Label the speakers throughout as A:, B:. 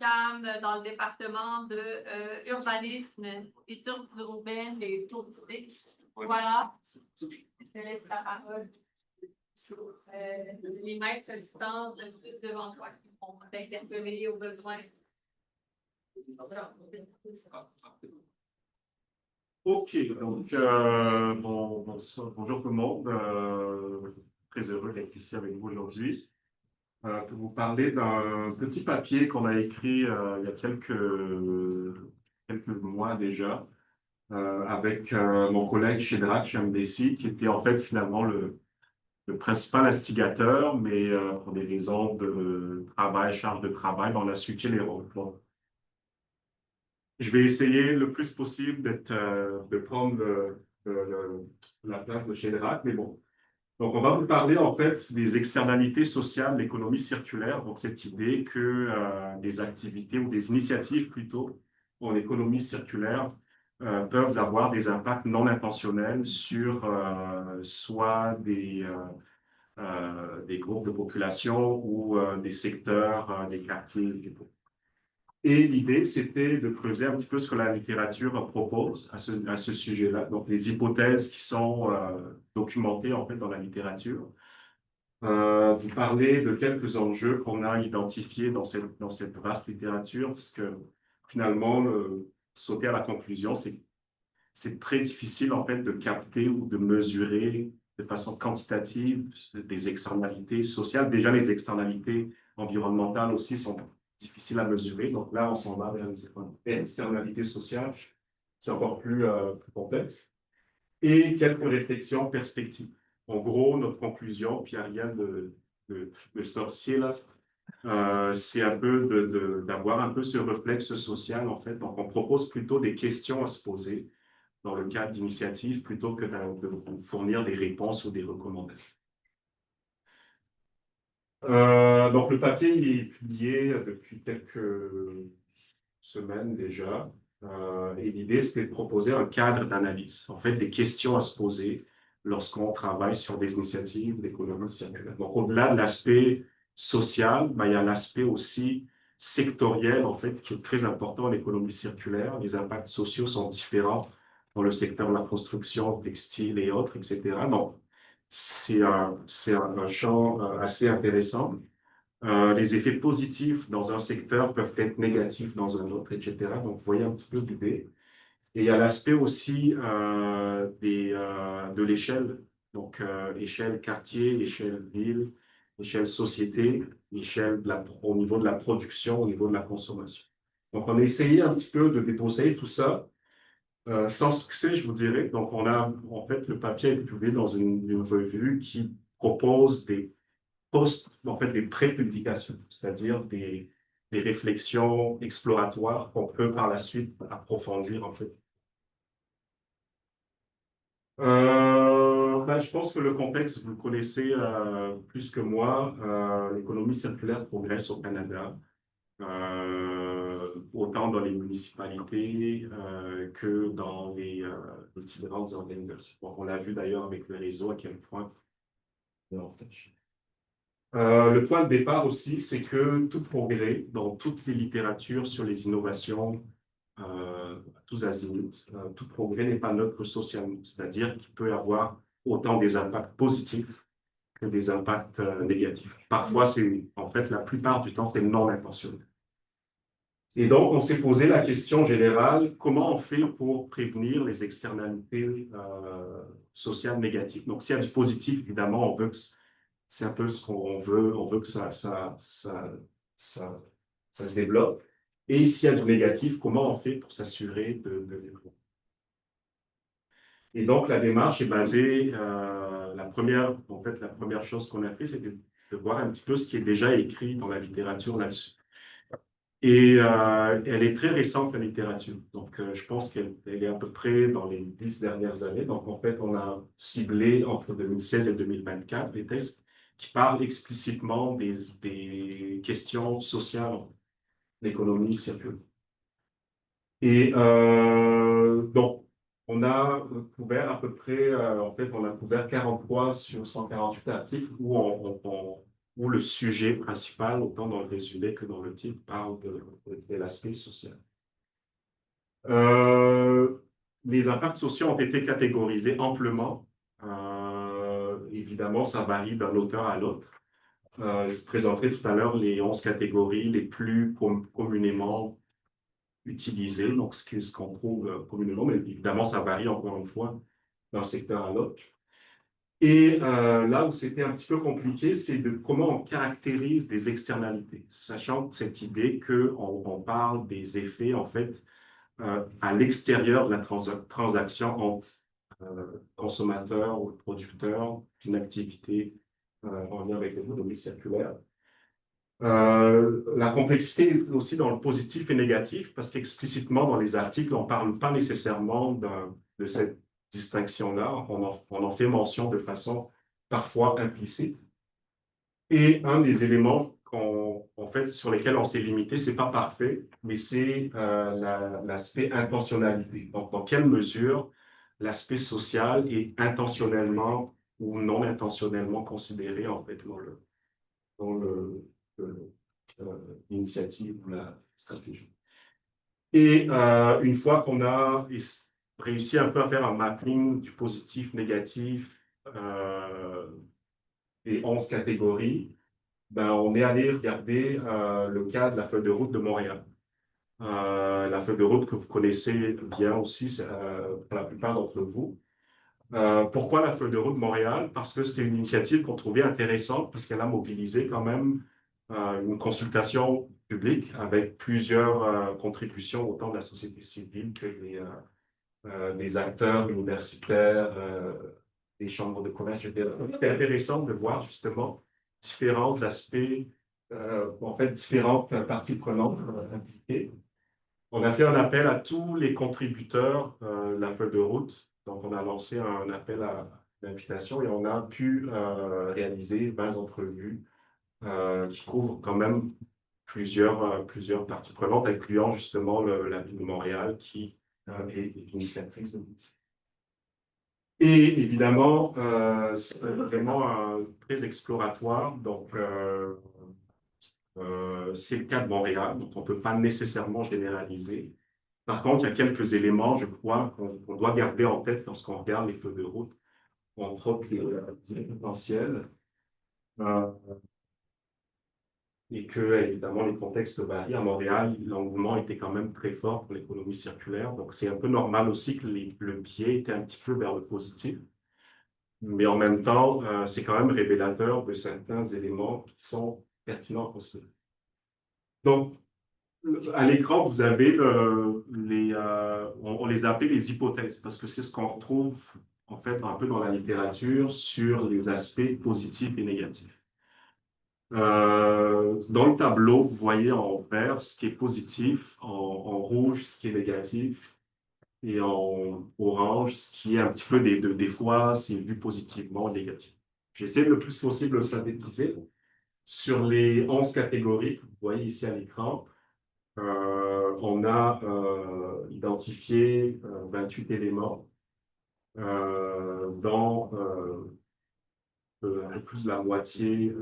A: examen dans le département de urbanisme, études urbaines et touristiques. Voilà. Je te laisse la parole. Les maîtres à distance devant toi qui vont t'interpeller aux besoins.
B: Ok, donc bonjour tout le monde. Très heureux d'être ici avec vous aujourd'hui pour vous parler d'un petit papier qu'on a écrit il y a quelques mois déjà avec mon collègue Shedrack Chambessi, qui était en fait finalement le principal instigateur, mais pour des raisons de travail, charge de travail, on a switché les rôles. Bon. Je vais essayer le plus possible de prendre la place de Shedrack, mais bon. Donc, on va vous parler en fait des externalités sociales de l'économie circulaire. Donc, cette idée que des activités ou des initiatives plutôt en économie circulaire peuvent avoir des impacts non intentionnels sur soit des groupes de population ou des secteurs, des quartiers et tout. Et l'idée, c'était de creuser un petit peu ce que la littérature propose à ce sujet-là. Donc, les hypothèses qui sont documentées en fait dans la littérature. Vous parler de quelques enjeux qu'on a identifiés dans cette vaste littérature, parce que finalement, sauter à la conclusion, c'est très difficile en fait de capter ou de mesurer de façon quantitative des externalités sociales. Déjà, les externalités environnementales aussi sont difficiles à mesurer. Donc là, on s'en va vers les externalités sociales. C'est encore plus complexe. Et quelques réflexions perspectives. En gros, notre conclusion, puis il n'y a rien de sorcier là, c'est un peu d'avoir un peu ce réflexe social en fait. Donc, on propose plutôt des questions à se poser dans le cadre d'initiatives plutôt que de vous fournir des réponses ou des recommandations. Donc, le papier il est publié depuis quelques semaines déjà. Et l'idée, c'était de proposer un cadre d'analyse, en fait, des questions à se poser lorsqu'on travaille sur des initiatives d'économie circulaire. Donc, au-delà de l'aspect social, il y a l'aspect aussi sectoriel, en fait, qui est très important en économie circulaire. Les impacts sociaux sont différents dans le secteur de la construction, textile et autres, etc. Donc, c'est un champ assez intéressant. Les effets positifs dans un secteur peuvent être négatifs dans un autre, etc. Donc, vous voyez un petit peu l'idée. Et il y a l'aspect aussi de l'échelle. Donc, échelle quartier, échelle ville, échelle société, échelle au niveau de la production, au niveau de la consommation. Donc, on a essayé un petit peu de débroussailler tout ça, sans succès, je vous dirais. Donc, en fait, le papier est publié dans une revue qui propose en fait, des pré-publications, c'est-à-dire des réflexions exploratoires qu'on peut par la suite approfondir, en fait. Je pense que le contexte, vous le connaissez plus que moi. L'économie circulaire progresse au Canada, autant dans les municipalités que dans les différentes organisations. Bon, on l'a vu d'ailleurs avec le réseau à quel point. Le point de départ aussi, c'est que tout progrès dans toutes les littératures sur les innovations, tous azimuts, tout progrès n'est pas neutre socialement, c'est-à-dire qu'il peut y avoir autant des impacts positifs que des impacts négatifs. Parfois, en fait, la plupart du temps, c'est non intentionnel. Et donc, on s'est posé la question générale, comment on fait pour prévenir les externalités sociales négatives? Donc, s'il y a du positif, évidemment, on veut que c'est un peu ce qu'on veut. On veut que ça se développe. Et s'il y a du négatif, comment on fait pour s'assurer de développer? Et donc, la démarche est basée, la première chose qu'on a fait, c'était de voir un petit peu ce qui est déjà écrit dans la littérature là-dessus. Et elle est très récente, la littérature. Donc, je pense qu'elle est à peu près dans les 10 dernières années. Donc, en fait, on a ciblé entre 2016 et 2024 des textes qui parlent explicitement des questions sociales de l'économie circulaire. Et donc, on a couvert à peu près, en fait, on a couvert 43 sur 148 articles où où le sujet principal, autant dans le résumé que dans le titre, parle de l'aspect social. Les impacts sociaux ont été catégorisés amplement. Évidemment, ça varie d'un auteur à l'autre. Je vous présenterai tout à l'heure les 11 catégories les plus communément utilisées, donc ce qu'on trouve communément, mais évidemment, ça varie encore une fois d'un secteur à l'autre. Et là où c'était un petit peu compliqué, c'est de comment on caractérise des externalités, sachant cette idée qu'on parle des effets, en fait, à l'extérieur de la transaction entre consommateur ou producteur d'une activité en lien avec l'économie circulaire. La complexité est aussi dans le positif et négatif, parce qu'explicitement dans les articles, on ne parle pas nécessairement de cette distinction-là. On en fait mention de façon parfois implicite. Et un des éléments en fait, sur lesquels on s'est limité, c'est pas parfait, mais c'est l'aspect intentionnalité. Donc, dans quelle mesure l'aspect social est intentionnellement ou non intentionnellement considéré, en fait, dans l'initiative ou la stratégie. Et une fois qu'on a réussi un peu à faire un mapping du positif, négatif, et 11 catégories, ben, on est allé regarder le cas de la feuille de route de Montréal. La feuille de route que vous connaissez bien aussi, pour la plupart d'entre vous. Pourquoi la feuille de route de Montréal? Parce que c'était une initiative qu'on trouvait intéressante, parce qu'elle a mobilisé quand même une consultation publique avec plusieurs contributions, autant de la société civile que des acteurs universitaires, des chambres de commerce, etc. C'était intéressant de voir justement différents aspects, en fait, différentes parties prenantes impliquées. On a fait un appel à tous les contributeurs de la feuille de route. Donc, on a lancé un appel à l'invitation et on a pu réaliser 20 entrevues qui couvrent quand même plusieurs parties prenantes, incluant justement la ville de Montréal qui est initiatrice de l'outil. Et évidemment, c'est vraiment très exploratoire. Donc, c'est le cas de Montréal, donc on ne peut pas nécessairement généraliser. Par contre, il y a quelques éléments, je crois, qu'on doit garder en tête lorsqu'on regarde les feux de route, entre autres les potentiels, et que, évidemment, les contextes varient. À Montréal, l'engouement était quand même très fort pour l'économie circulaire, donc c'est un peu normal aussi que le biais était un petit peu vers le positif. Mais en même temps, c'est quand même révélateur de certains éléments qui sont pertinents à considérer. Donc, à l'écran, vous avez on les appelle les hypothèses, parce que c'est ce qu'on retrouve en fait un peu dans la littérature sur les aspects positifs et négatifs. Dans le tableau, vous voyez en vert ce qui est positif, en rouge ce qui est négatif, et en orange ce qui est un petit peu des fois c'est vu positivement ou négativement. J'essaie le plus possible de synthétiser. Sur les 11 catégories que vous voyez ici à l'écran, on a identifié 28 éléments, dont un peu plus de la moitié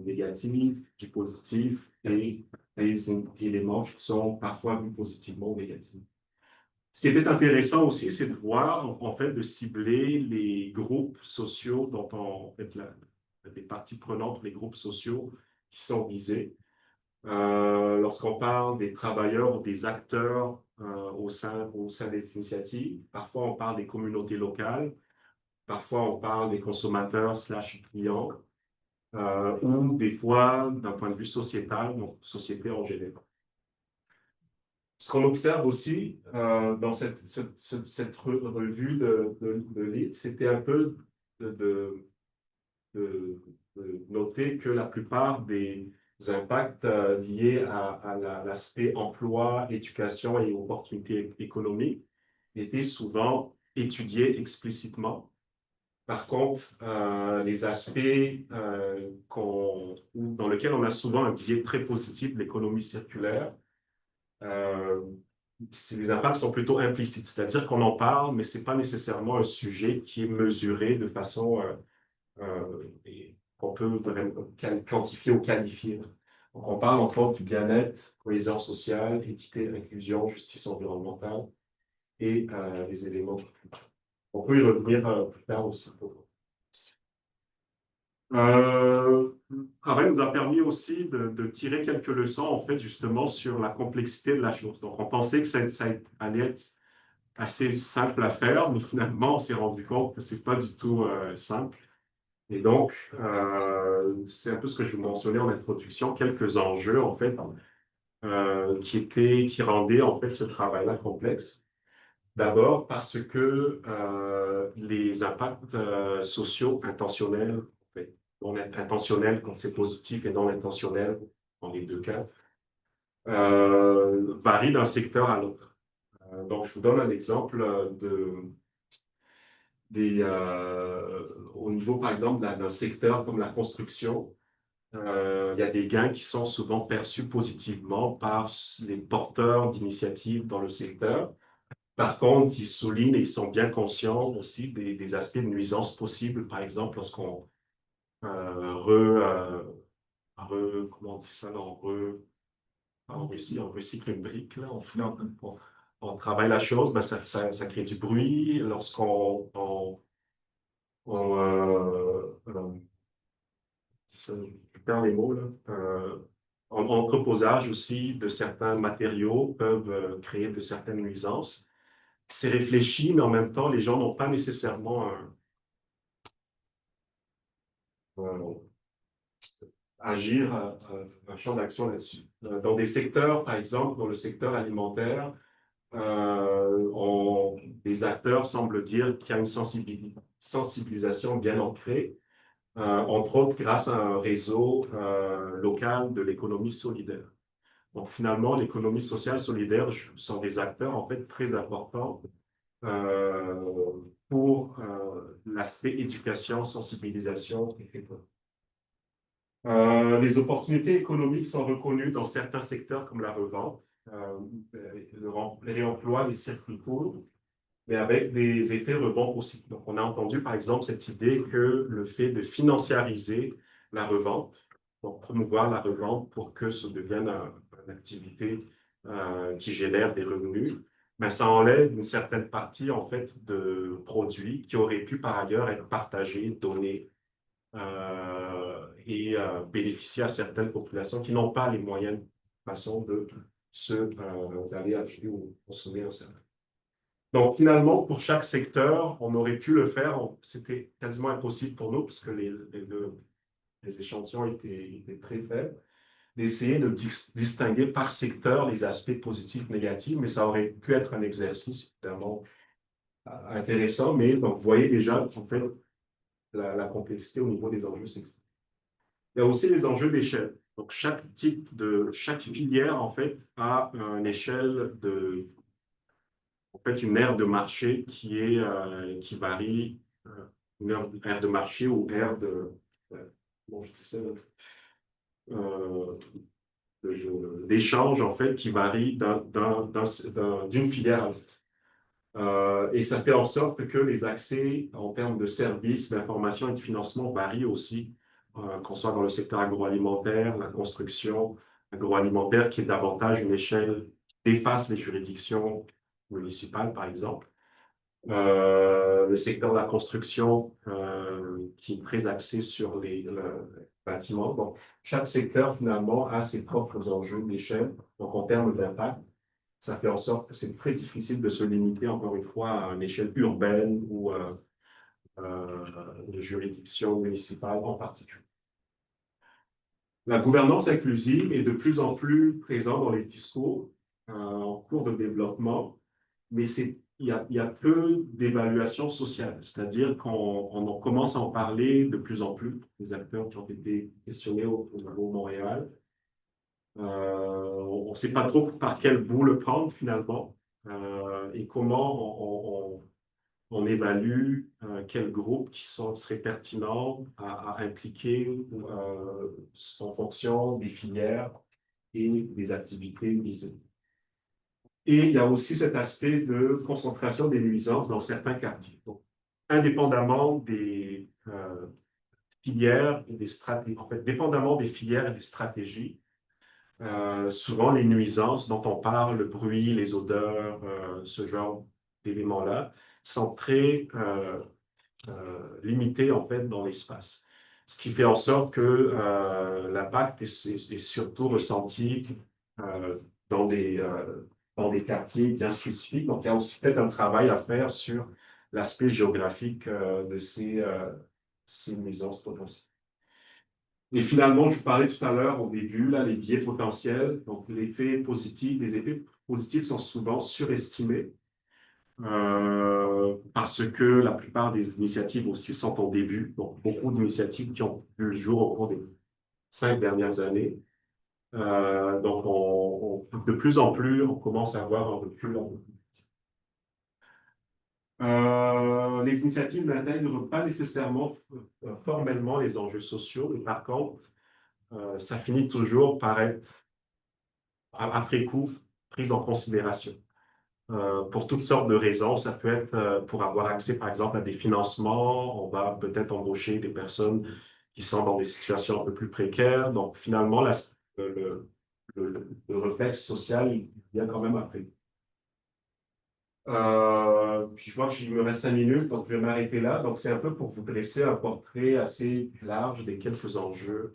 B: négatif, du positif, et des éléments qui sont parfois vus positivement ou négativement. Ce qui était intéressant aussi, c'est de voir, en fait, de cibler les groupes sociaux dont en fait, les parties prenantes, les groupes sociaux qui sont visés. Lorsqu'on parle des travailleurs ou des acteurs au sein des initiatives, parfois on parle des communautés locales, parfois on parle des consommateurs / clients, ou des fois d'un point de vue sociétal, donc société en général. Ce qu'on observe aussi dans cette revue de lead, c'était un peu de noter que la plupart des impacts liés à l'aspect emploi, éducation et opportunités économiques étaient souvent étudiés explicitement. Par contre, les aspects dans lesquels on a souvent un biais très positif de l'économie circulaire, les impacts sont plutôt implicites, c'est-à-dire qu'on en parle, mais ce n'est pas nécessairement un sujet qui est mesuré de façon qu'on peut vraiment quantifier ou qualifier. Donc, on parle encore du bien-être, cohésion sociale, équité, inclusion, justice environnementale et les éléments de culture. On peut y revenir plus tard aussi. Le travail nous a permis aussi de tirer quelques leçons, en fait, justement, sur la complexité de la chose. Donc, on pensait que ça allait être assez simple à faire, mais finalement, on s'est rendu compte que c'est pas du tout simple. Et donc, c'est un peu ce que je vous mentionnais en introduction, quelques enjeux, en fait, qui rendaient, en fait, ce travail-là complexe. D'abord parce que les impacts sociaux intentionnels, en fait, non intentionnels quand c'est positif et non intentionnels dans les deux cas, varient d'un secteur à l'autre. Donc, je vous donne un exemple au niveau, par exemple, d'un secteur comme la construction. Il y a des gains qui sont souvent perçus positivement par les porteurs d'initiatives dans le secteur. Par contre, ils soulignent et ils sont bien conscients aussi des aspects de nuisance possibles, par exemple, lorsqu'on comment on dit ça, là, on recycle une brique, là, on travaille la chose, ben ça crée du bruit. Lorsqu'on je perds les mots, là, en entreposage aussi de certains matériaux peuvent créer de certaines nuisances. C'est réfléchi, mais en même temps, les gens n'ont pas nécessairement agir un champ d'action là-dessus. Dans des secteurs, par exemple, dans le secteur alimentaire, les acteurs semblent dire qu'il y a une sensibilisation bien ancrée, entre autres grâce à un réseau local de l'économie solidaire. Donc finalement, l'économie sociale solidaire sont des acteurs en fait très importants pour l'aspect éducation, sensibilisation, etc. Les opportunités économiques sont reconnues dans certains secteurs comme la revente, le réemploi, les circuits courts, mais avec des effets rebonds aussi. Donc, on a entendu par exemple cette idée que le fait de financiariser la revente, donc promouvoir la revente pour que ça devienne une activité qui génère des revenus, ben, ça enlève une certaine partie en fait de produits qui auraient pu par ailleurs être partagés, donnés et bénéficier à certaines populations qui n'ont pas les moyens de façon d'aller acheter ou consommer un service. Donc, finalement, pour chaque secteur, on aurait pu le faire. C'était quasiment impossible pour nous, parce que les échantillons étaient très faibles, d'essayer de distinguer par secteur les aspects positifs, négatifs, mais ça aurait pu être un exercice évidemment intéressant. Mais donc, vous voyez déjà, en fait, la complexité au niveau des enjeux sectoriels. Il y a aussi les enjeux d'échelle. Donc, chaque filière, en fait, a une échelle en fait, une aire de marché qui varie, une aire de marché ou aire bon, je dis ça, d'échange, en fait, qui varie d'une filière à l'autre. Et ça fait en sorte que les accès en termes de services, d'information et de financement varient aussi, qu'on soit dans le secteur agroalimentaire, la construction agroalimentaire, qui est davantage une échelle qui dépasse les juridictions municipales, par exemple. Le secteur de la construction, qui est très axé sur le bâtiment. Donc, chaque secteur, finalement, a ses propres enjeux d'échelle. Donc, en termes d'impact, ça fait en sorte que c'est très difficile de se limiter, encore une fois, à une échelle urbaine ou de juridiction municipale en particulier. La gouvernance inclusive est de plus en plus présente dans les discours en cours de développement, mais il y a peu d'évaluation sociale, c'est-à-dire qu'on commence à en parler de plus en plus, les acteurs qui ont été questionnés au niveau Montréal. On ne sait pas trop par quel bout le prendre finalement et comment on évalue quels groupes seraient pertinents à impliquer en fonction des filières et des activités visées. Et il y a aussi cet aspect de concentration des nuisances dans certains quartiers. Donc, indépendamment des filières et des stratégies, en fait, dépendamment des filières et des stratégies, souvent les nuisances dont on parle, le bruit, les odeurs, ce genre d'éléments-là, sont très limités en fait dans l'espace. Ce qui fait en sorte que l'impact est surtout ressenti euh, dans des, euh, dans des quartiers bien spécifiques. Donc, il y a aussi peut-être un travail à faire sur l'aspect géographique de ces nuisances potentielles. Et finalement, je parlais tout à l'heure au début, là, les biais potentiels. Donc, les effets positifs sont souvent surestimés parce que la plupart des initiatives aussi sont au début. Donc, beaucoup d'initiatives qui ont vu le jour au cours des 5 dernières années. Donc, de plus en plus, on commence à avoir un recul. Les initiatives n'intègrent pas nécessairement formellement les enjeux sociaux, mais par contre, ça finit toujours par être, après coup, pris en considération. Pour toutes sortes de raisons. Ça peut être pour avoir accès, par exemple, à des financements. On va peut-être embaucher des personnes qui sont dans des situations un peu plus précaires. Donc, finalement, le réflexe social, il vient quand même après. Puis je vois qu'il me reste 5 minutes, donc je vais m'arrêter là. Donc, c'est un peu pour vous dresser un portrait assez large des quelques enjeux,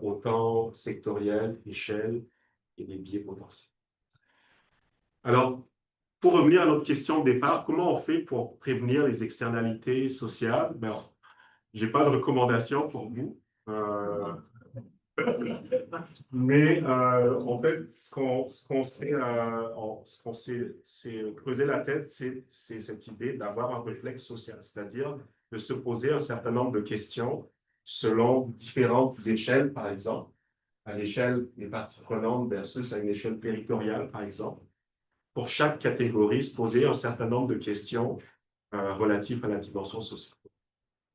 B: autant sectoriels, échelle et des biais potentiels. Alors, pour revenir à notre question de départ, comment on fait pour prévenir les externalités sociales? Ben, je n'ai pas de recommandation pour vous. Mais en fait, ce qu'on s'est creusé la tête, c'est cette idée d'avoir un réflexe social, c'est-à-dire de se poser un certain nombre de questions selon différentes échelles, par exemple, à l'échelle des parties prenantes versus à une échelle territoriale, par exemple. Pour chaque catégorie, se poser un certain nombre de questions relatives à la dimension sociale.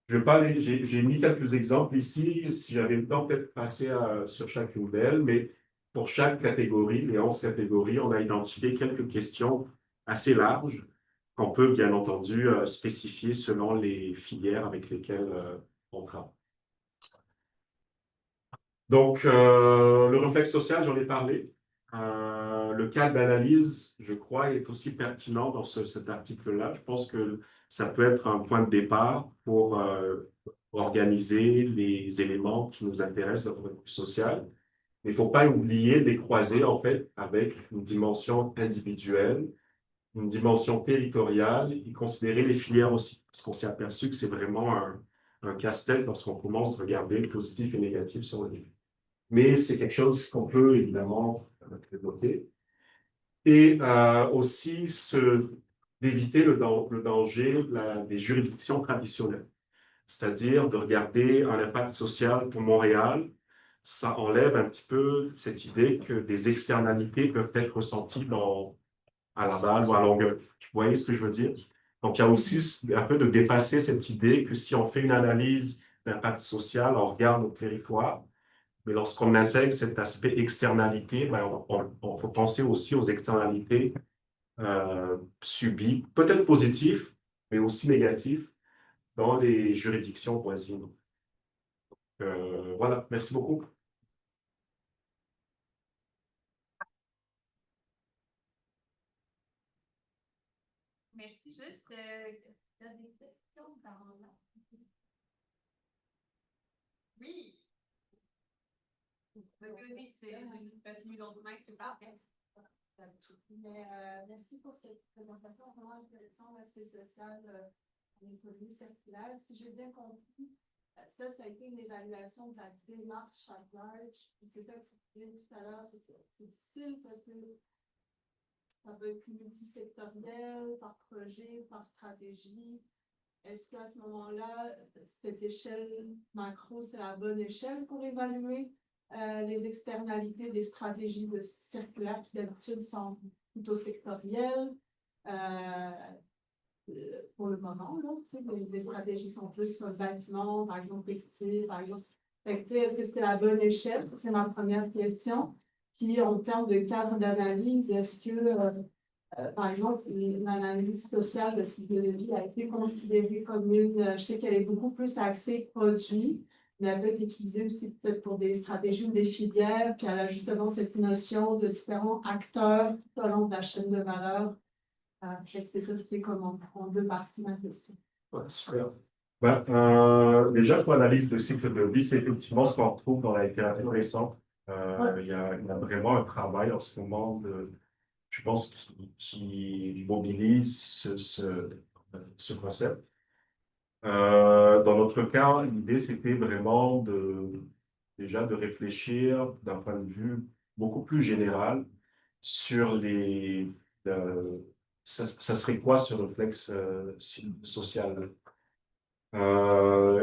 B: Je vais pas j'ai mis quelques exemples ici, si j'avais le temps, peut-être passer sur chacune d'elles, mais pour chaque catégorie, les 11 catégories, on a identifié quelques questions assez larges qu'on peut bien entendu spécifier selon les filières avec lesquelles on travaille. Donc, le réflexe social, j'en ai parlé. Le cas d'analyse, je crois, est aussi pertinent dans cet article-là. Je pense que ça peut être un point de départ pour organiser les éléments qui nous intéressent d'un point de vue social. Mais il ne faut pas oublier de les croiser, en fait, avec une dimension individuelle, une dimension territoriale et considérer les filières aussi. Parce qu'on s'est aperçu que c'est vraiment un casse-tête lorsqu'on commence de regarder le positif et le négatif sur le livre. Mais c'est quelque chose qu'on peut évidemment développer. Et aussi d'éviter le danger des juridictions traditionnelles, c'est-à-dire de regarder un impact social pour Montréal. Ça enlève un petit peu cette idée que des externalités peuvent être ressenties à Laval ou à Longueuil. Vous voyez ce que je veux dire? Donc, il y a aussi un peu de dépasser cette idée que si on fait une analyse d'impact social, on regarde notre territoire. Mais lorsqu'on intègre cet aspect externalité, ben, faut penser aussi aux externalités subies, peut-être positives, mais aussi négatives, dans les juridictions voisines. Voilà, merci beaucoup.
A: Merci. Juste, il y a des questions dans la... Oui. Oui, c'est une lendemain, c'est parfait.
C: Mais merci pour cette présentation vraiment intéressante, l'aspect social de l'économie circulaire. Si j'ai bien compris, ça a été une évaluation de la démarche à large. C'est ça que tu disais tout à l'heure, c'est difficile parce que ça peut être multisectoriel, par projet, par stratégie. Est-ce qu'à ce moment-là, cette échelle macro, c'est la bonne échelle pour évaluer les externalités des stratégies de circulaire qui d'habitude sont plutôt sectorielles? Pour le moment, là, les stratégies sont plus sur le bâtiment, par exemple textile, par exemple. Est-ce que c'est la bonne échelle? C'est ma première question. Puis en termes de cadre d'analyse, est-ce que par exemple, une analyse sociale de cycle de vie a été considérée comme une, je sais qu'elle est beaucoup plus axée produit, mais elle peut être utilisée aussi peut-être pour des stratégies ou des filières, puis elle a justement cette notion de différents acteurs tout au long de la chaîne de valeur. Fait que c'est ça, c'était comme en deux parties ma question.
B: Ouais, super. Ben, déjà, pour l'analyse de cycle de vie, c'est effectivement ce qu'on retrouve dans la littérature récente. Il y a vraiment un travail en ce moment, je pense, qui mobilise ce concept. Dans notre cas, l'idée, c'était vraiment déjà de réfléchir d'un point de vue beaucoup plus général sur ça serait quoi ce réflexe social?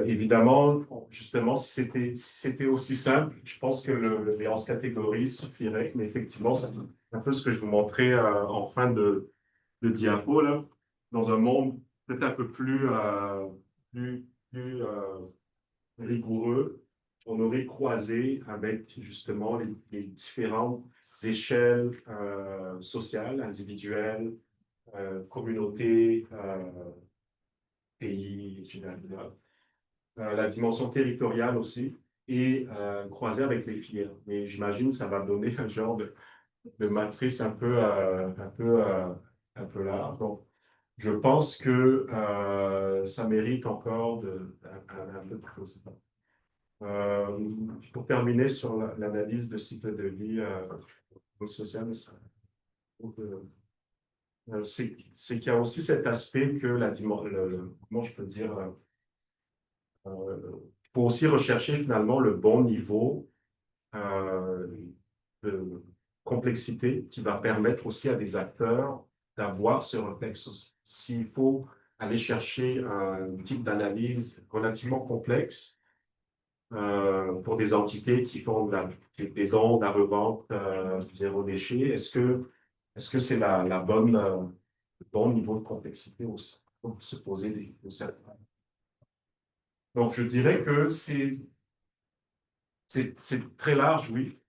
B: Évidemment, justement, si c'était aussi simple, je pense que les 11 catégories suffirait, mais effectivement, c'est un peu ce que je vous montrais en fin de diapo, là, dans un monde peut-être un peu plus rigoureux, on aurait croisé avec justement les différentes échelles sociales, individuelles, communautés, pays, etc. La dimension territoriale aussi, et croiser avec les filières. Mais j'imagine que ça va donner un genre de matrice un peu large. Donc, je pense que ça mérite encore un peu de choses. Pour terminer sur l'analyse de cycle de vie social, c'est qu'il y a aussi cet aspect que comment je peux dire, il faut aussi rechercher finalement le bon niveau euh, de complexité qui va permettre aussi à des acteurs d'avoir ce réflexe aussi. S'il faut aller chercher un type d'analyse relativement complexe pour des entités qui font des dons, de la revente, du zéro déchet, est-ce que c'est la bonne, le bon niveau de complexité aussi pour se poser des certaines. Donc, je dirais que c'est très large, oui.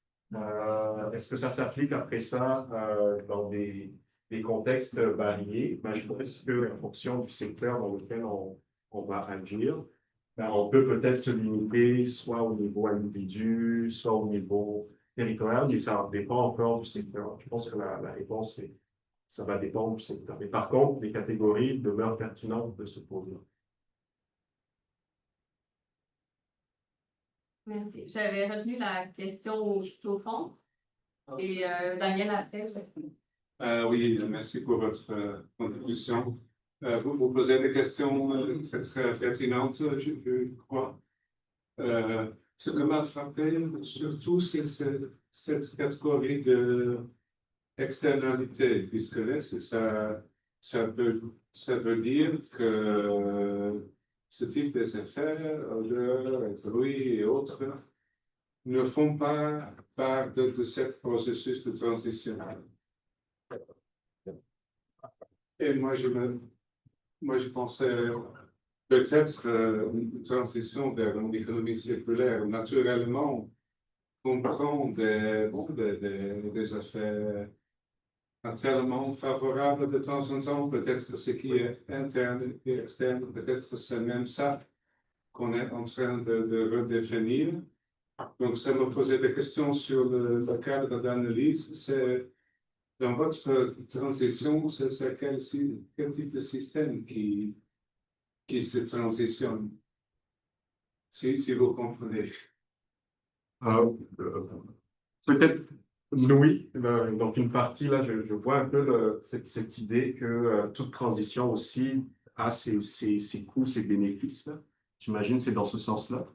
B: Est-ce que ça s'applique après ça dans des contextes variés? Ben, je pense qu'en fonction du secteur dans lequel on va agir, ben, on peut peut-être se limiter soit au niveau individu, soit au niveau territorial, mais ça dépend encore du secteur. Je pense que la réponse, c'est ça va dépendre du secteur. Mais par contre, les catégories demeurent pertinentes de se poser.
A: Merci. J'avais retenu la question au fond. Et Daniel après.
D: Oui, merci pour votre contribution. Vous posez des questions très, très pertinentes, je crois. Ce que m'a frappé surtout, c'est cette catégorie de externalité, puisque là, ça veut dire que ce type des effets, odeurs, bruit et autres, ne font pas part de ce processus de transition. Et moi, je pensais peut-être une transition vers une économie circulaire. Naturellement, on prend des effets tellement favorables de temps en temps. Peut-être ce qui est interne et externe, peut-être c'est même ça qu'on est en train de redéfinir. Donc, ça me posait des questions sur le cadre d'analyse. C'est dans votre transition, c'est quel type de système qui se transitionne, si vous comprenez.
B: Peut-être, oui. Donc, une partie, là, je vois un peu cette idée que toute transition aussi a ses coûts, ses bénéfices. J'imagine que c'est dans ce sens-là.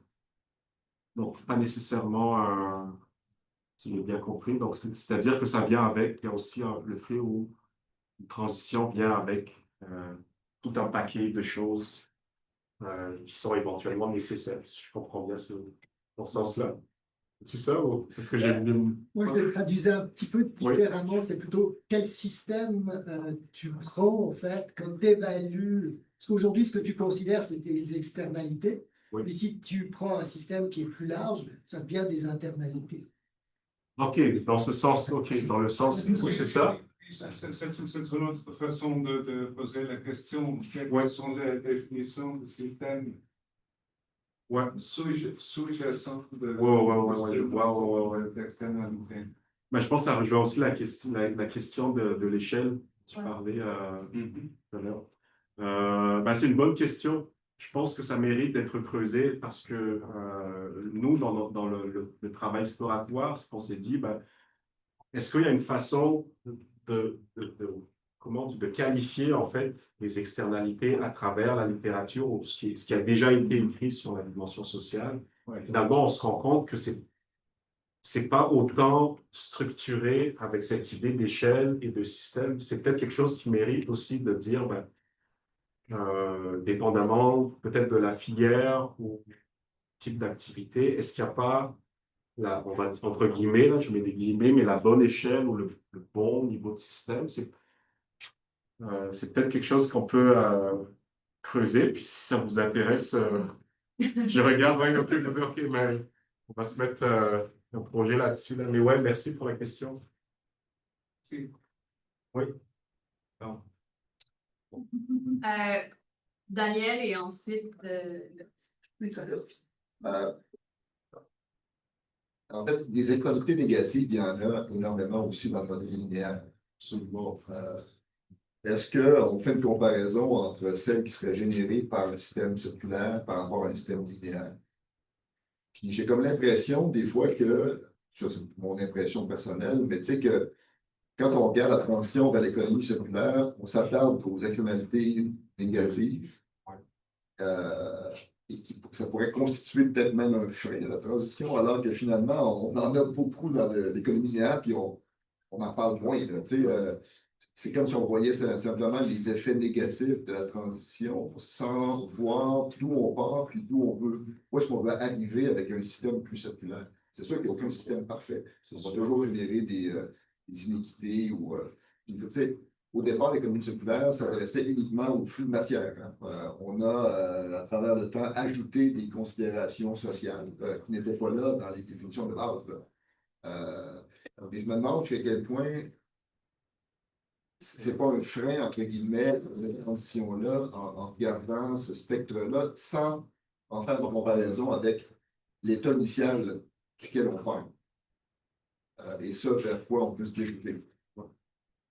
B: Donc, pas nécessairement, si j'ai bien compris. Donc, c'est-à-dire que ça vient avec, il y a aussi le fait où une transition vient avec tout un paquet de choses qui sont éventuellement nécessaires, si je comprends bien dans ce sens-là. C'est ça ou est-ce que j'ai vu?
E: Moi, je le traduisais un petit peu différemment. C'est plutôt quel système tu prends, en fait, quand tu évalues. Parce qu'aujourd'hui, ce que tu considères, c'est des externalités.
B: Oui.
E: Mais si tu prends un système qui est plus large, ça devient des internalités.
B: OK, dans ce sens, OK, dans le sens, c'est ça?
D: C'est une autre façon de poser la question. Quelles sont les définitions de système
B: Ouais.
D: sous-jacent de d'externalité.
B: Ben, je pense que ça rejoint aussi la question de l'échelle. Tu
C: Ouais.
B: parlais tout à l'heure. Ben, c'est une bonne question. Je pense que ça mérite d'être creusé parce que nous, dans le travail exploratoire, ce qu'on s'est dit, ben, est-ce qu'il y a une façon de qualifier en fait les externalités à travers la littérature ou ce qui a déjà été écrit sur la dimension sociale?
D: Ouais.
B: Finalement, on se rend compte que c'est pas autant structuré avec cette idée d'échelle et de système. C'est peut-être quelque chose qui mérite aussi de dire, ben, dépendamment peut-être de la filière ou type d'activité, est-ce qu'il n'y a pas, on va dire entre guillemets, là, je mets des guillemets, mais la bonne échelle ou le bon niveau de système, c'est peut-être quelque chose qu'on peut creuser. Puis si ça vous intéresse, je regarde, ouais, ok, vous dire, ok, mais on va se mettre un projet là-dessus. Là. Mais ouais, merci pour la question. Oui. Ah.
A: Daniel et ensuite Nicolas.
F: En fait, des externalités négatives, il y en a énormément aussi dans le modèle linéaire. Absolument. Est-ce qu'on fait une comparaison entre celles qui seraient générées par un système circulaire par rapport à un système linéaire? Puis j'ai comme l'impression, des fois, que, ça c'est mon impression personnelle, mais tu sais que quand on regarde la transition vers l'économie circulaire, on s'attarde aux externalités négatives. Et ça pourrait constituer peut-être même un frein à la transition, alors que finalement, on en a beaucoup dans l'économie linéaire, puis on en parle moins. C'est comme si on voyait simplement les effets négatifs de la transition sans voir d'où on part, puis où est-ce qu'on veut arriver avec un système plus circulaire. C'est sûr qu'il n'y a aucun système parfait. On va toujours générer des inéquités ou. Au départ, l'économie circulaire s'adressait uniquement au flux de matière. On a, à travers le temps, ajouté des considérations sociales qui n'étaient pas là dans les définitions de base. Et je me demande jusqu'à quel point c'est pas un frein, entre guillemets, cette transition-là, en regardant ce spectre-là, sans en faire une comparaison avec l'état initial duquel on part. Et ça, vers quoi on peut se diriger.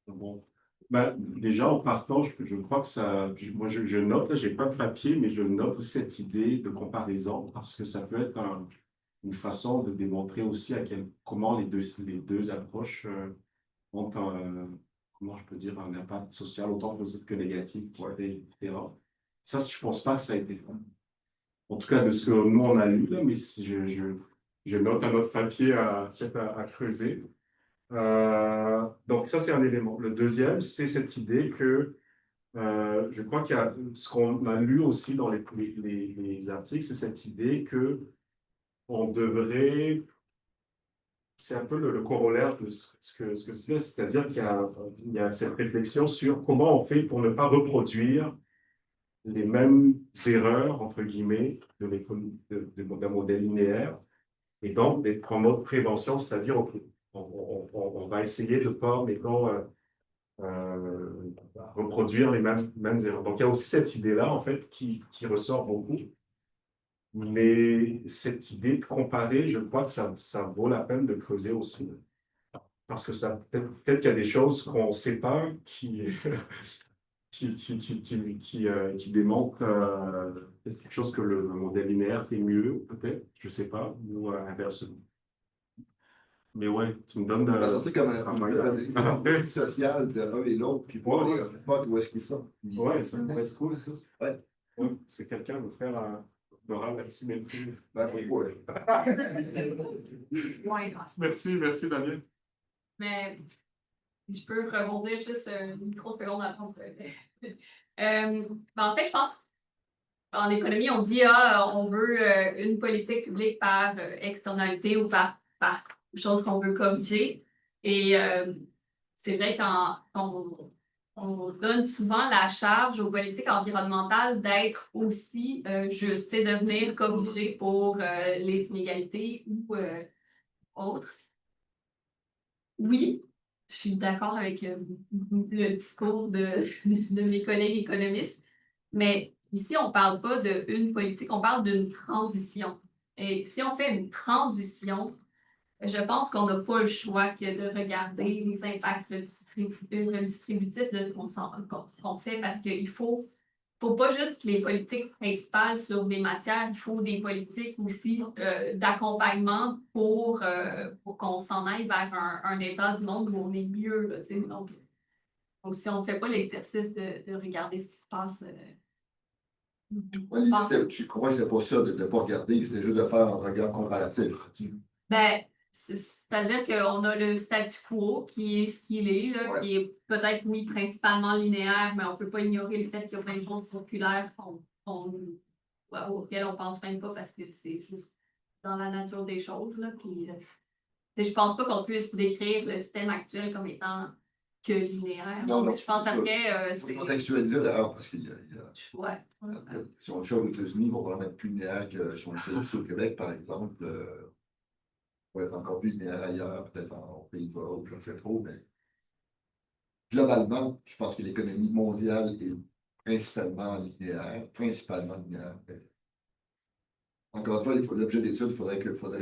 B: Bon. Ben, déjà, en partant, je crois que ça. Moi, je note, là, je n'ai pas de papier, mais je note cette idée de comparaison parce que ça peut être une façon de démontrer aussi comment les deux approches ont comment je peux dire, un impact social autant positif que négatif, qui était différent. Ça, je ne pense pas que ça a été fait. En tout cas, de ce que nous, on a lu, là, mais si je note un autre papier à creuser. Donc, ça, c'est un élément. Le deuxième, c'est cette idée que je crois qu'il y a ce qu'on a lu aussi dans les articles, c'est cette idée que on devrait. C'est un peu le corollaire de ce que c'est, c'est-à-dire qu'il y a cette réflexion sur comment on fait pour ne pas reproduire les mêmes erreurs, entre guillemets, d'un modèle linéaire, et donc d'être en mode prévention, c'est-à-dire on va essayer de ne pas, mettons, reproduire les mêmes erreurs. Donc il y a aussi cette idée-là, en fait, qui ressort beaucoup. Mais cette idée de comparer, je crois que ça vaut la peine de creuser aussi. Parce que peut-être qu'il y a des choses qu'on ne sait pas qui démontrent quelque chose que le modèle linéaire fait mieux, peut-être, je ne sais pas, ou inversement. Mais ouais, tu me donnes.
F: Ça, c'est comme un social de l'un et l'autre, puis voir pas où est-ce qu'ils sont.
B: Ouais, ça pourrait être cool, ça. Ouais. Est-ce que quelqu'un veut faire un oral là-dessus, mais
F: oui, ouais.
B: Merci, Daniel.
A: Mais je peux rebondir juste une microseconde avant. En fait, je pense en économie, on dit on veut une politique publique par externalité ou par chose qu'on veut corriger. Et c'est vrai qu'on donne souvent la charge aux politiques environnementales d'être aussi juste, c'est de venir corriger pour les inégalités ou autres. Oui, je suis d'accord avec le discours de mes collègues économistes, mais Ici, on ne parle pas d'une politique, on parle d'une transition. Et si on fait une transition, je pense qu'on n'a pas le choix que de regarder les impacts redistributifs de ce qu'on fait parce qu'il faut pas juste les politiques principales sur des matières, il faut des politiques aussi d'accompagnement pour qu'on s'en aille vers un état du monde où on est mieux. Là, donc, si on ne fait pas l'exercice de regarder ce qui se passe.
F: Ouais, l'idée, tu crois que c'est pas ça de ne pas regarder, c'était juste de faire un regard comparatif.
A: Ben, c'est-à-dire qu'on a le statu quo qui est ce qu'il est, là,
F: Ouais.
A: qui est peut-être, oui, principalement linéaire, mais on ne peut pas ignorer le fait qu'il y a plein de choses circulaires auxquelles on ne pense même pas parce que c'est juste dans la nature des choses. Là, puis, je ne pense pas qu'on puisse décrire le système actuel comme étant que linéaire.
F: Non,
A: Donc,
F: non,
A: je pense
F: c'est ça.
A: après,
F: Il faut contextualiser d'ailleurs, parce qu'il y a.
A: Ouais.
F: Si on le fait aux États-Unis, on va vraiment être plus linéaire que si on le fait ici au Québec, par exemple. On va être encore plus linéaire ailleurs, peut-être en Pays-Bas ou je ne sais trop, mais globalement, je pense que l'économie mondiale est principalement linéaire, mais encore une fois, l'objet d'étude, il faudrait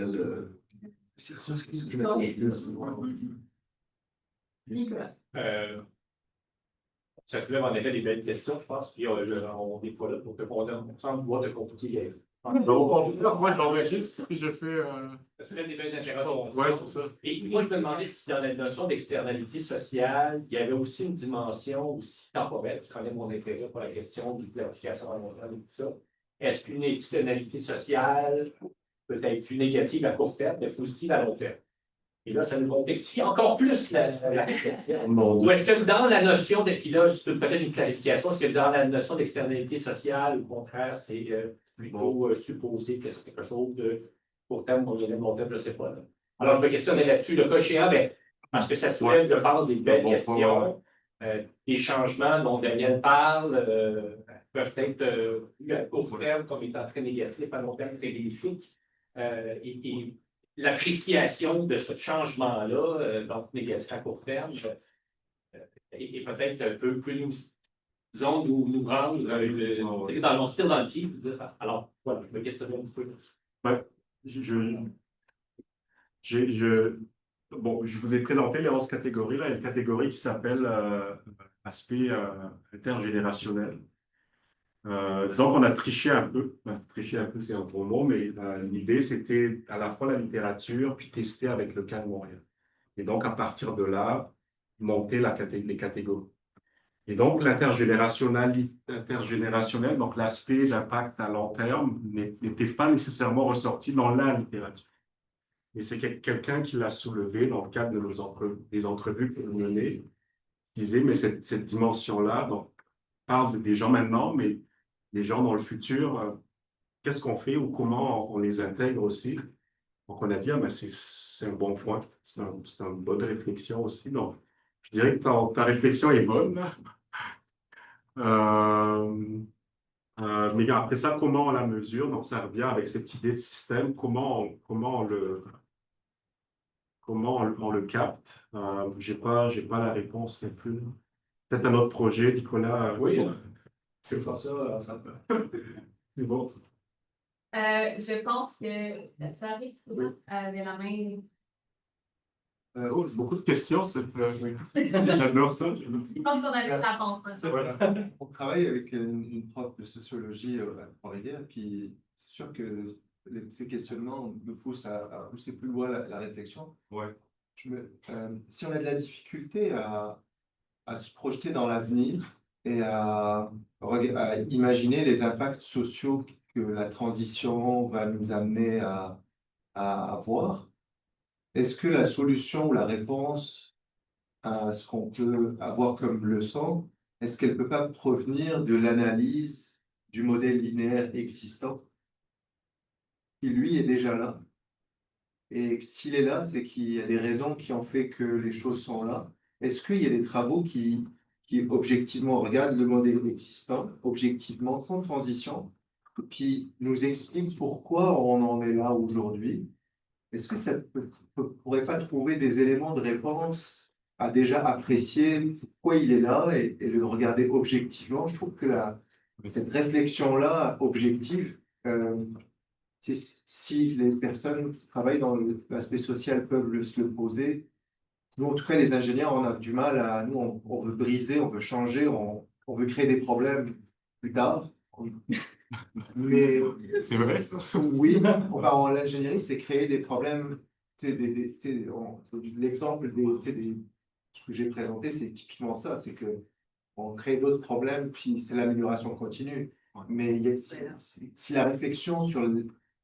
F: le. C'est ça ce que je
A: Nicolas.
G: Ça soulève en effet des belles questions, je pense. Puis on n'est pas là pour te condamner. On semble voir de compliquer.
B: Moi, j'enregistre et je fais.
G: Ça soulève des belles interrogations.
B: Ouais, c'est ça.
G: Et moi, je me demandais si dans la notion d'externalité sociale, il y avait aussi une dimension aussi temporelle. Tu connais mon intérêt pour la question du planification à long terme et tout ça. Est-ce qu'une externalité sociale peut être plus négative à court terme, mais positive à long terme? Et là, ça nous complexifie encore plus la question. Ou est-ce que dans la notion de, puis là, c'est peut-être une clarification, est-ce que dans la notion d'externalité sociale, au contraire, c'est plutôt supposé que c'est quelque chose de court terme, moyen terme, long terme, je ne sais pas. Là. Alors, je me questionnais là-dessus, le cas échéant, ben, parce que ça soulève, je pense, des belles questions. Des changements dont Daniel parle peuvent être vus à court terme comme étant très négatifs, à long terme très bénéfiques. Et l'appréciation de ce changement-là, donc négatif à court terme, est peut-être un peu plus, disons, nous rendre on se tire dans le pied. Alors, voilà, je me questionne un petit peu là-dessus.
B: Ouais, bon, je vous ai présenté les 11 catégories. Là, il y a une catégorie qui s'appelle aspect intergénérationnel. Disons qu'on a triché un peu. Tricher un peu, c'est un gros mot, mais l'idée, c'était à la fois la littérature, puis tester avec le cas de Montréal. Et donc, à partir de là, monter les catégories. Et donc, l'intergénérationnel, donc l'aspect d'impact à long terme, n'était pas nécessairement ressorti dans la littérature. Et c'est quelqu'un qui l'a soulevé dans le cadre de des entrevues que nous menons, disait, mais cette dimension-là, donc, parle des gens maintenant, mais les gens dans le futur, qu'est-ce qu'on fait ou comment on les intègre aussi? Donc, on a dit, ben, c'est un bon point, c'est une bonne réflexion aussi. Donc, je dirais que ta réflexion est bonne. Mais après ça, comment on la mesure? Donc, ça revient avec cette idée de système, comment on le capte? J'ai pas la réponse non plus. Peut-être un autre projet, Nicolas.
G: Oui, c'est pour ça, ça peut.
B: C'est bon.
A: Je pense que Tariq avait la main.
B: Beaucoup de questions, j'adore ça.
A: Je pense qu'on avait la réponse.
B: Voilà.
H: On travaille avec une prof de sociologie à Trois-Rivières, puis c'est sûr que ces questionnements me poussent à pousser plus loin la réflexion.
B: Ouais.
H: Si on a de la difficulté à se projeter dans l'avenir et à imaginer les impacts sociaux que la transition va nous amener à avoir, est-ce que la solution ou la réponse à ce qu'on peut avoir comme leçon, est-ce qu'elle ne peut pas provenir de l'analyse du modèle linéaire existant, qui lui est déjà là? Et s'il est là, c'est qu'il y a des raisons qui ont fait que les choses sont là. Est-ce qu'il y a des travaux qui objectivement regardent le modèle existant, objectivement, sans transition, qui nous expliquent pourquoi on en est là aujourd'hui? Est-ce que ça ne pourrait pas trouver des éléments de réponse à déjà apprécier pourquoi il est là et le regarder objectivement? Je trouve que cette réflexion-là objective, si les personnes qui travaillent dans l'aspect social peuvent se le poser, nous, en tout cas, les ingénieurs, on a du mal à, nous, on veut briser, on veut changer, on veut créer des problèmes plus tard. Mais
B: C'est vrai, ça.
H: oui, en l'ingénierie, c'est créer des problèmes. L'exemple ce que j'ai présenté, c'est typiquement ça, c'est que on crée d'autres problèmes, puis c'est l'amélioration continue. Mais si la réflexion sur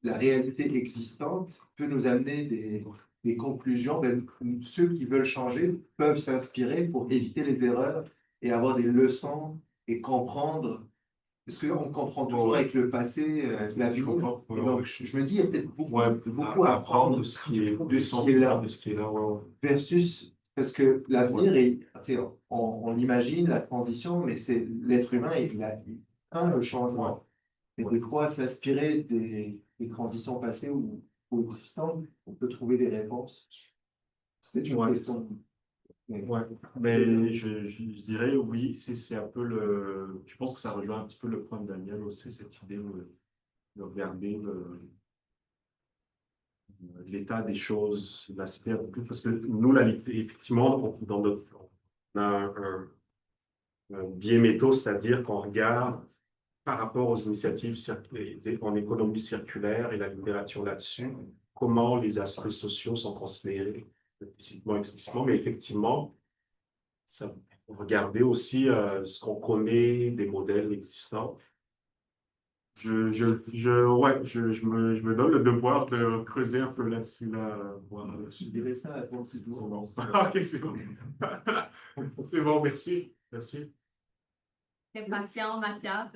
H: la réalité existante peut nous amener des conclusions, ben, ceux qui veulent changer peuvent s'inspirer pour éviter les erreurs et avoir des leçons et comprendre. Parce qu'on comprend toujours avec le passé, l'avenir. Et donc, je me dis, il y a peut-être beaucoup à apprendre
B: de ce qui est
H: là.
B: de ce qui est là.
H: Versus, parce que l'avenir, on imagine la transition, mais c'est l'être humain, il craint le changement. Et des fois, s'inspirer des transitions passées ou existantes, on peut trouver des réponses. C'est une question.
B: Ouais, mais je dirais oui, c'est un peu le. Je pense que ça rejoint un petit peu le point de Daniel aussi, cette idée de regarder l'état des choses, l'aspect un peu plus. Parce que nous, effectivement, dans notre. On a un biais métaux, c'est-à-dire qu'on regarde par rapport aux initiatives en économie circulaire et la littérature là-dessus, comment les aspects sociaux sont considérés explicitement, mais effectivement, ça, regarder aussi ce qu'on connaît des modèles existants. Je me donne le devoir de creuser un peu là-dessus.
H: Je dirais ça à ton petit
B: C'est bon. Ok, c'est bon. C'est bon, merci. Merci.
A: Très patient, Mathias.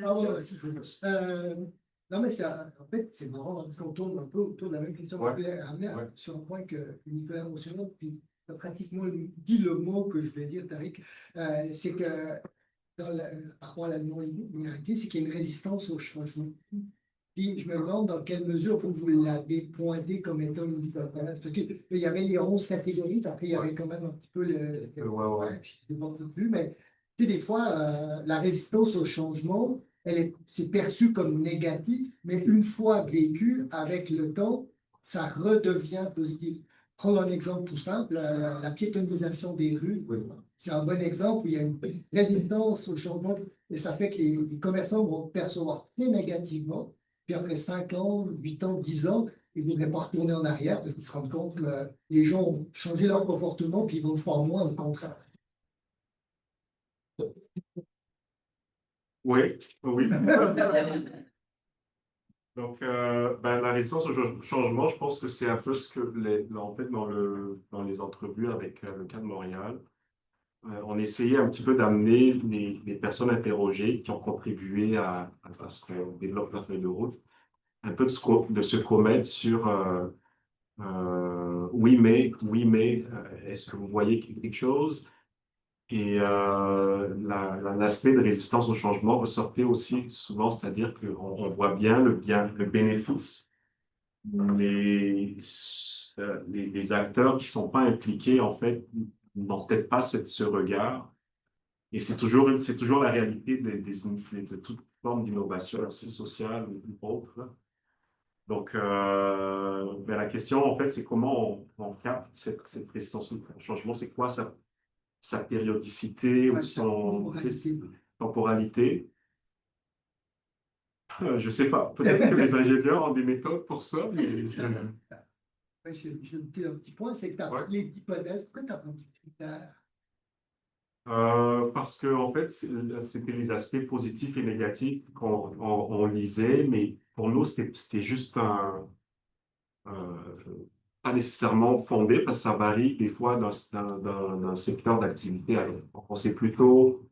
E: Non, mais en fait, c'est marrant parce qu'on tourne un peu autour de la même question que je voulais amener sur un point que Nicolas a mentionné, puis tu as pratiquement dit le mot que je vais dire, Tariq, c'est que par rapport à la non-linéarité, c'est qu'il y a une résistance au changement. Puis je me demande dans quelle mesure vous l'avez pointé comme étant une hypothèse. Parce qu'il y avait les 11 catégories, après il y avait quand même un petit peu je ne sais pas plus, mais tu sais, des fois, la résistance au changement, c'est perçu comme négatif, mais une fois vécu, avec le temps, ça redevient positif. Prendre un exemple tout simple, la piétonisation des rues, c'est un bon exemple où il y a une résistance au changement et ça fait que les commerçants vont percevoir très négativement. Puis après 5 ans, 8 ans, 10 ans, ils ne voudraient pas retourner en arrière parce qu'ils se rendent compte que les gens ont changé leur comportement puis ils vont faire moins au contraire.
B: Oui. Donc, la résistance au changement, je pense que c'est un peu ce que, en fait, dans les entrevues avec le cas de Montréal, on essayait un petit peu d'amener les personnes interrogées qui ont contribué à ce qu'on développe la feuille de route, un peu de se commettre sur oui, mais, est-ce que vous voyez quelque chose? Et l'aspect de résistance au changement ressortait aussi souvent, c'est-à-dire qu'on voit bien le bénéfice, mais les acteurs qui ne sont pas impliqués, en fait, n'ont peut-être pas ce regard. Et c'est toujours la réalité de toute forme d'innovation, aussi sociale ou autre. Donc, la question, en fait, c'est comment on capte cette résistance au changement, c'est quoi sa périodicité ou son temporalité. Je ne sais pas. Peut-être que les ingénieurs ont des méthodes pour ça, mais
E: je vais dire un petit point, c'est que tu as parlé d'hypothèse. Pourquoi tu as parlé de critères?
B: Parce que, en fait, c'était les aspects positifs et négatifs qu'on lisait, mais pour nous, c'était juste pas nécessairement fondé parce que ça varie des fois d'un secteur d'activité à l'autre. On sait plutôt,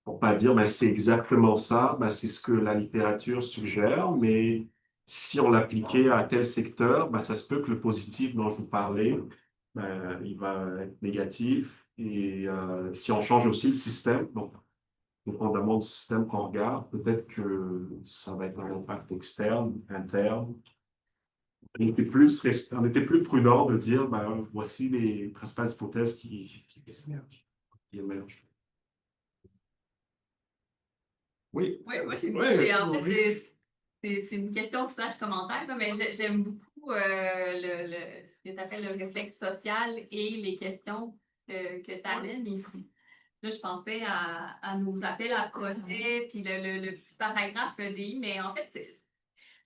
B: pour pas dire, c'est exactement ça, c'est ce que la littérature suggère, mais si on l'appliquait à tel secteur, ça se peut que le positif dont je vous parlais, il va être négatif. Et si on change aussi le système, donc le fondament du système qu'on regarde, peut-être que ça va être un impact externe, interne. On était plus prudent de dire, voici les principales hypothèses qui émergent.
F: Oui.
A: Oui, moi, j'ai en
B: oui.
A: fait, c'est une question slash commentaire, là, mais j'aime beaucoup ce que tu appelles le réflexe social et les questions que tu amènes ici. Là, je pensais à nos appels à projet, puis le petit paragraphe EDI, mais en fait,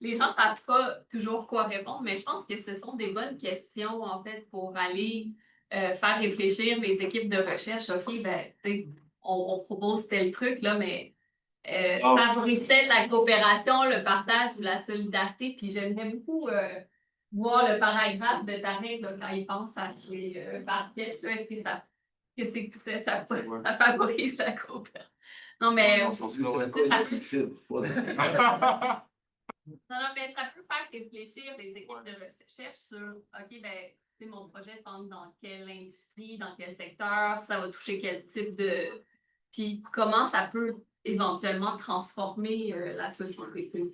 A: les gens ne savent pas toujours quoi répondre, mais je pense que ce sont des bonnes questions, en fait, pour aller faire réfléchir les équipes de recherche. OK, ben, tu sais, on propose tel truc, là, mais favoriserait la coopération, le partage ou la solidarité. Puis j'aimerais beaucoup voir le paragraphe de Tarek là, quand il pense à ces barquettes. Là, est-ce que ça favorise la coopération? Non, mais
F: C'est un collier qui fit.
A: non, mais ça peut faire réfléchir les équipes de recherche sur OK, ben, tu sais, mon projet s'en dans quelle industrie, dans quel secteur, ça va toucher quel type de. Puis comment ça peut éventuellement transformer la société.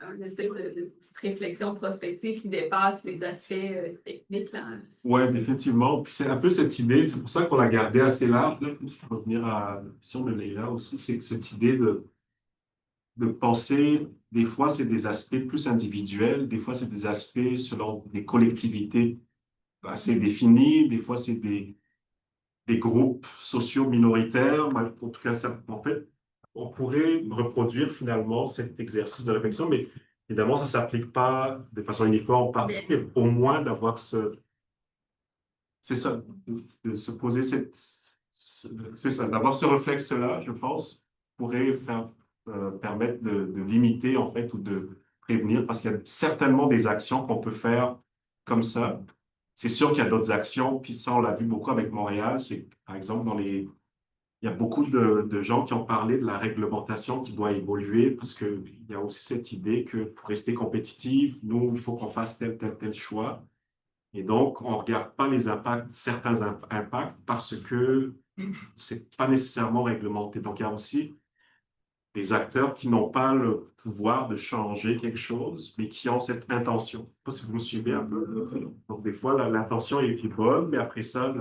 A: Une espèce de petite réflexion prospective qui dépasse les aspects techniques. Là.
B: Ouais, effectivement. Puis c'est un peu cette idée, c'est pour ça qu'on l'a gardé assez large, là, pour revenir à la question de Leïla aussi, c'est que cette idée de penser, des fois, c'est des aspects plus individuels, des fois, c'est des aspects selon des collectivités assez définis, des fois, c'est des groupes sociaux minoritaires. En tout cas, ça, en fait, on pourrait reproduire finalement cet exercice de réflexion, mais évidemment, ça ne s'applique pas de façon uniforme partout, mais au moins d'avoir c'est ça, de se poser c'est ça, d'avoir ce réflexe-là, je pense, pourrait permettre de limiter, en fait, ou de prévenir, parce qu'il y a certainement des actions qu'on peut faire comme ça. C'est sûr qu'il y a d'autres actions, puis ça, on l'a vu beaucoup avec Montréal, c'est, par exemple, il y a beaucoup de gens qui ont parlé de la réglementation qui doit évoluer, parce qu'il y a aussi cette idée que pour rester compétitif, nous, il faut qu'on fasse tel choix. Et donc, on ne regarde pas les impacts, certains impacts, parce que c'est pas nécessairement réglementé. Donc, il y a aussi des acteurs qui n'ont pas le pouvoir de changer quelque chose, mais qui ont cette intention. Je ne sais pas si vous me suivez un peu. Donc, des fois, l'intention est bonne, mais après ça,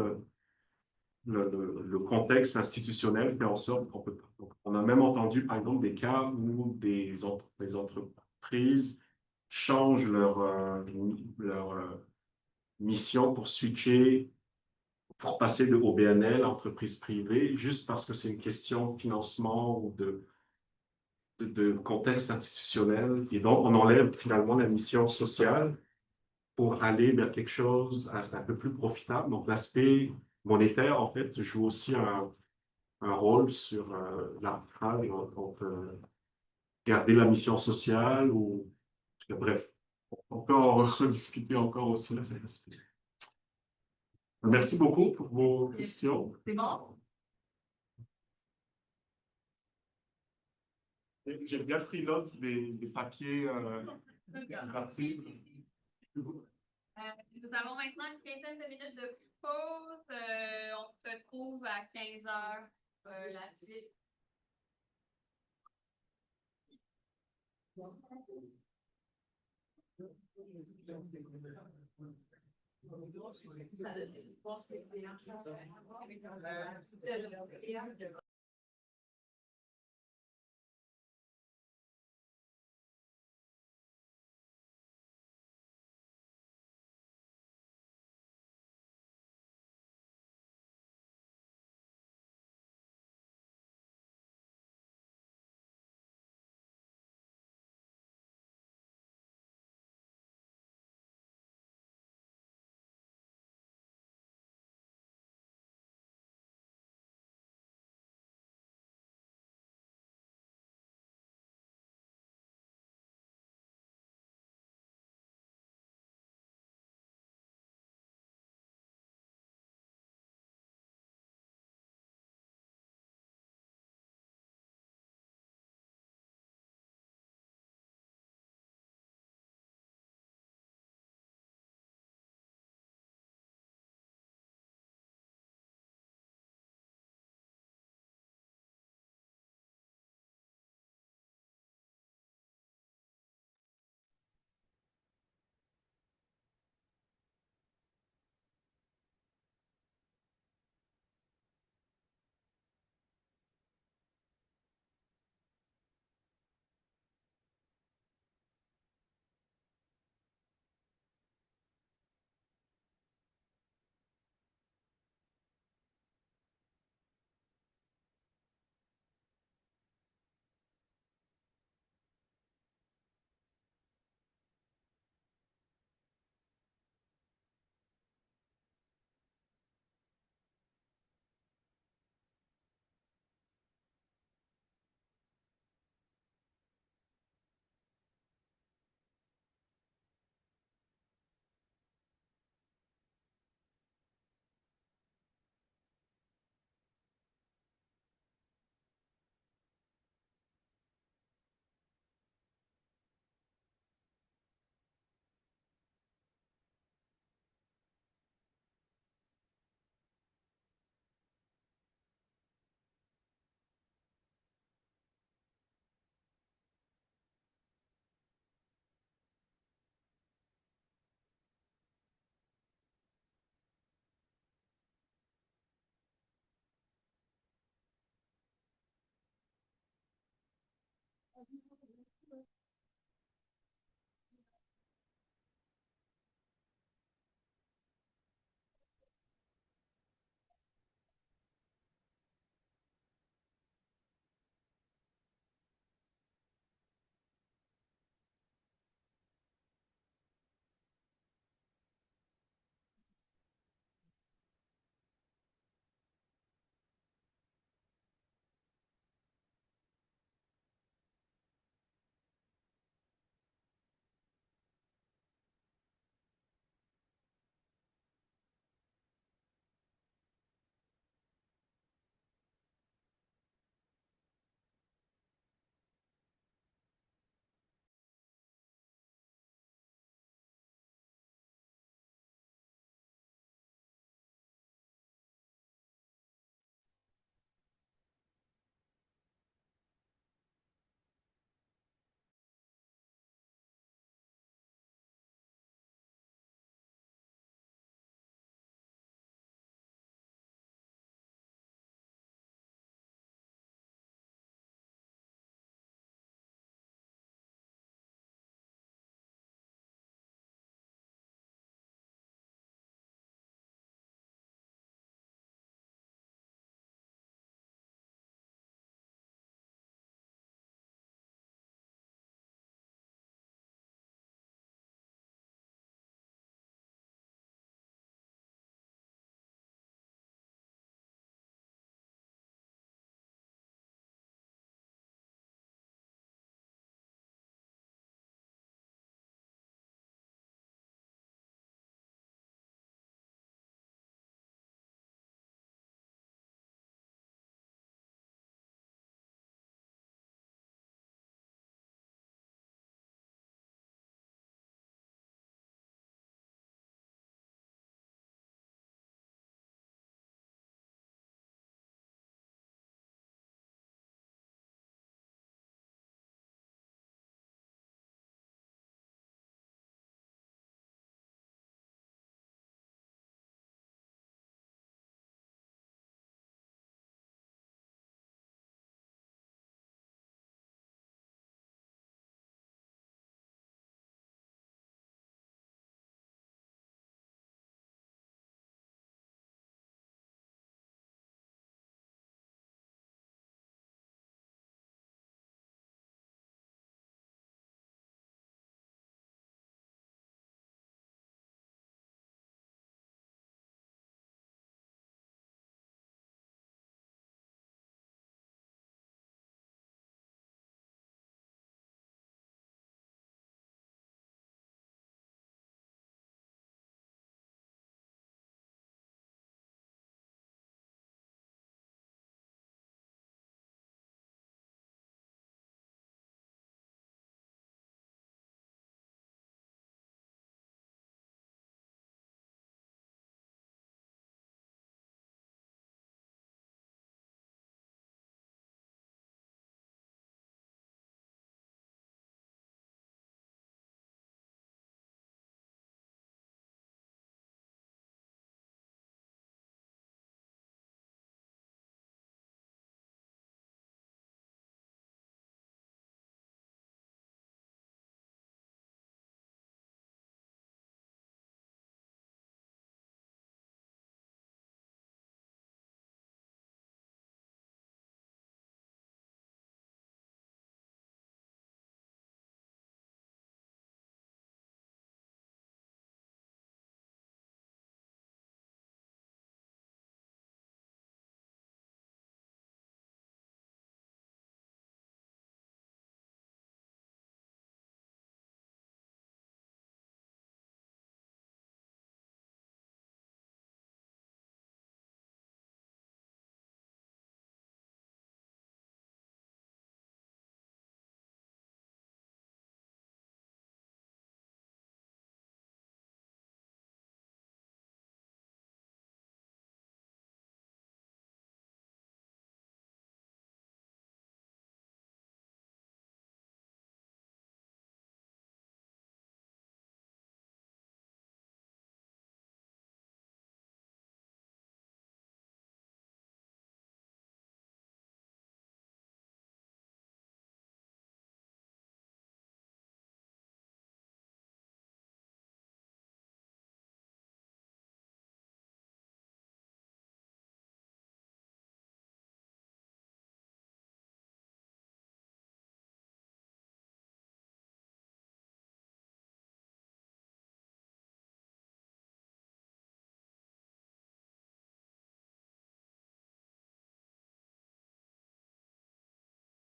B: le contexte institutionnel fait en sorte qu'on peut pas. Donc, on a même entendu, par exemple, des cas où des entreprises changent leur mission pour switcher, pour passer de OBNL, entreprise privée, juste parce que c'est une question de financement ou de contexte institutionnel. Et donc, on enlève finalement la mission sociale pour aller vers quelque chose un peu plus profitable. Donc, l'aspect monétaire, en fait, joue aussi un rôle sur l'arbitrage entre garder la mission sociale ou... Bref, on peut en rediscuter encore aussi là, cet aspect. Merci beaucoup pour vos questions.
A: C'est bon?
B: J'ai bien pris note des papiers partis.
A: Nous avons maintenant une quinzaine de minutes de pause. On se retrouve à 15 heures la suite.